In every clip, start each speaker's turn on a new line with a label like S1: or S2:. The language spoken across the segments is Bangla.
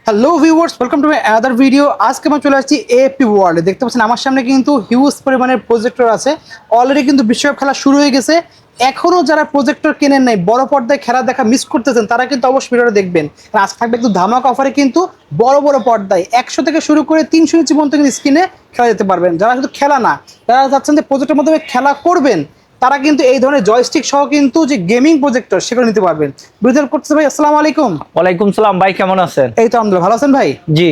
S1: Hello viewers, welcome to my other video. আজকে আমরা চলে আসছি এএফপি ওয়ার্ল্ডে। দেখতে পাচ্ছেন আমার সামনে কিন্তু হিউজ পরিমাণের প্রজেক্টর আছে। অলরেডি কিন্তু বিশ্বকাপ খেলা শুরু হয়ে গেছে। এখনও যারা প্রজেক্টর কেনেন নাই, বড় পর্দায় খেলা দেখা মিস করতেছেন, তারা কিন্তু অবশ্যই ভিডিওটা দেখবেন। আজ থাকবে একটু ধামাকা অফারে কিন্তু বড় বড় পর্দায় 100 থেকে শুরু করে 300 ইঞ্চি পর্যন্ত কিন্তু স্ক্রিনে খেলা যেতে পারবেন। যারা শুধু খেলা না, যারা চাচ্ছেন যে প্রজেক্টের মাধ্যমে খেলা করবেন, তারা কিন্তু এই ধরনের জয়স্টিক সহ কিন্তু যে গেমিং প্রজেক্টর সেগুলো নিতে পারবেন। বিরোধিতা করতেছে ভাই, আসসালামু আলাইকুম।
S2: ওয়ালাইকুম সালাম ভাই, কেমন আছেন?
S1: এই তো আলহামদুলিল্লাহ, ভালো আছেন ভাই?
S2: জি,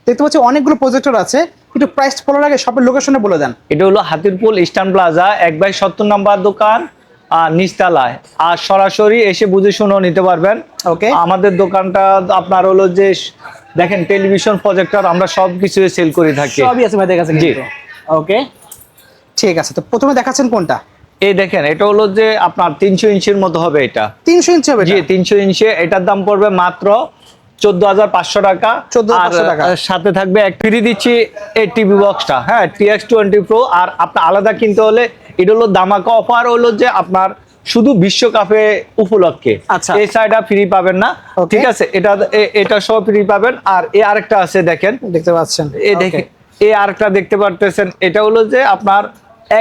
S1: দেখতে পাচ্ছি অনেকগুলো প্রজেক্টর আছে, একটু প্রাইস বলার আগে শপের লোকেশনে বলে দেন।
S2: এটা হলো হাতিরপুল ইস্টার্ন প্লাজা 1/70 নাম্বার দোকান, আর নিচতলায়। আর সরাসরি এসে বুঝে শুনেও নিতে পারবেন।
S1: ওকে,
S2: আমাদের দোকানটা আপনার হলো যে দেখেন টেলিভিশন প্রজেক্টর আমরা সব কিছু সেল করে থাকি।
S1: সবই আছে ভাইদের কাছে কিন্তু। ওকে, ঠিক আছে। তো প্রথমে দেখাচ্ছেন কোনটা?
S2: এই দেখেন, এটা হলো যে আপনার 300 ইঞ্চির মতো হবে। এটা
S1: 300 ইঞ্চি হবে?
S2: জি, 300 ইঞ্চি। এটার দাম পড়বে মাত্র 14,500 টাকা।
S1: 14,500 টাকা।
S2: আর সাথে থাকবে এক ফ্রি দিচ্ছি এই টিভি বক্সটা, হ্যাঁ, TX20 Pro। আর আপনার আলাদা কিনতে হলে এটা হলো দামাকা অফার, হলো যে আপনার শুধু বিশ্বকাপে উপলক্ষে।
S1: আচ্ছা,
S2: এই সাইডটা ফ্রি পাবেন না, ঠিক আছে? এটা সব ফ্রি পাবেন। আর এই আরেকটা আছে, দেখেন,
S1: দেখতে পাচ্ছেন।
S2: এই দেখেন, এই আরেকটা দেখতে পারতেছেন। এটা হলো যে আপনার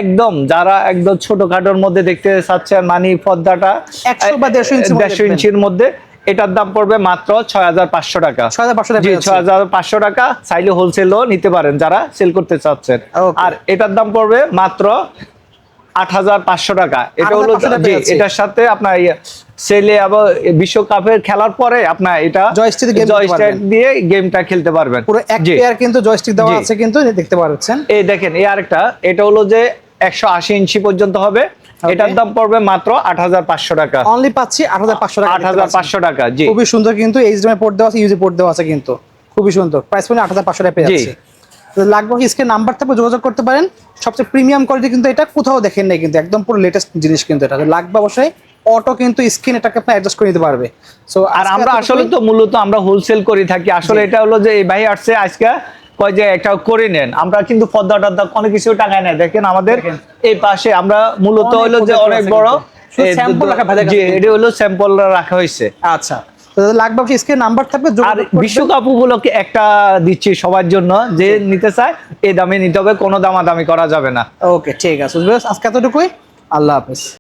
S2: একদম যারা একদম ছোটখাটোর মধ্যে দেখতে চাচ্ছেন, মানে পর্দাটা
S1: 100 বা 150
S2: ইঞ্চির মধ্যে, এটার দাম পড়বে মাত্র 6,500 টাকা।
S1: 6,500 টাকা।
S2: জি, 6,500 টাকা। চাইলে হোলসেলও নিতে পারেন যারা সেল করতে চাচ্ছেন। আর এটার দাম পড়বে মাত্র 8,500 টাকা। এটা হলো জি, এটার সাথে আপনার সেলে আবার বিশ্বকাপের খেলার পরে আপনার এটা জয়স্টিক দিয়ে গেমটা খেলতে পারবেন।
S1: পুরো এক পেয়ার কিন্তু জয়স্টিক দেওয়া আছে, কিন্তু দেখতে পাচ্ছেন।
S2: এই দেখেন, এই আরেকটা, এটা হলো যে 180 ইঞ্চি পর্যন্ত হবে। এটার দাম পড়বে মাত্র 8,500 টাকা।
S1: অনলি পাচ্ছি 8,500 টাকা।
S2: 8,500 টাকা। জি,
S1: খুবই সুন্দর কিন্তু এইচডিএমআই পোর্ট দেওয়া আছে, ইউজি পোর্ট দেওয়া আছে, কিন্তু খুবই সুন্দর। প্রাইস পড়ে 8,500 টাকা পেয়ে যাচ্ছে। লাগবে স্ক্রিনে নাম্বার থাকবে, যোগাযোগ করতে পারেন। সবচেয়ে প্রিমিয়াম কোয়ালিটি কিন্তু এটা কোথাও দেখেন নাই, কিন্তু একদম পুরো লেটেস্ট জিনিস কিন্তু এটা লাগবে। অবশ্যই অটো কিন্তু স্ক্রিন এটাকে আপনি অ্যাডজাস্ট করে নিতে পারবে। সো
S2: আর আমরা আসলে তো মূলত আমরা হোলসেল করে থাকি। আসলে এটা হলো যে এই ভাই আসছে আজকে, কয় যে একটা করে নেন। আমরা কিন্তু পর্দাটার দাম অনেক কিছু টাকায় নেয়। দেখেন আমাদের এই পাশে আমরা মূলত হলো যে অনেক বড়
S1: স্যাম্পল রাখা ভাই।
S2: জি, এটা হলো স্যাম্পল রাখা হয়েছে।
S1: আচ্ছা, লাগবে স্ক্রিনে নাম্বার থাকবে।
S2: আর বিশ্বকাপ উপলক্ষে একটা দিচ্ছি সবার জন্য, যে নিতে চায় এই দামে নিতে হবে, কোনো দামাদামি করা যাবে না।
S1: ওকে, ঠিক আছে। আজকে এতটুকুই। আল্লাহ হাফেজ।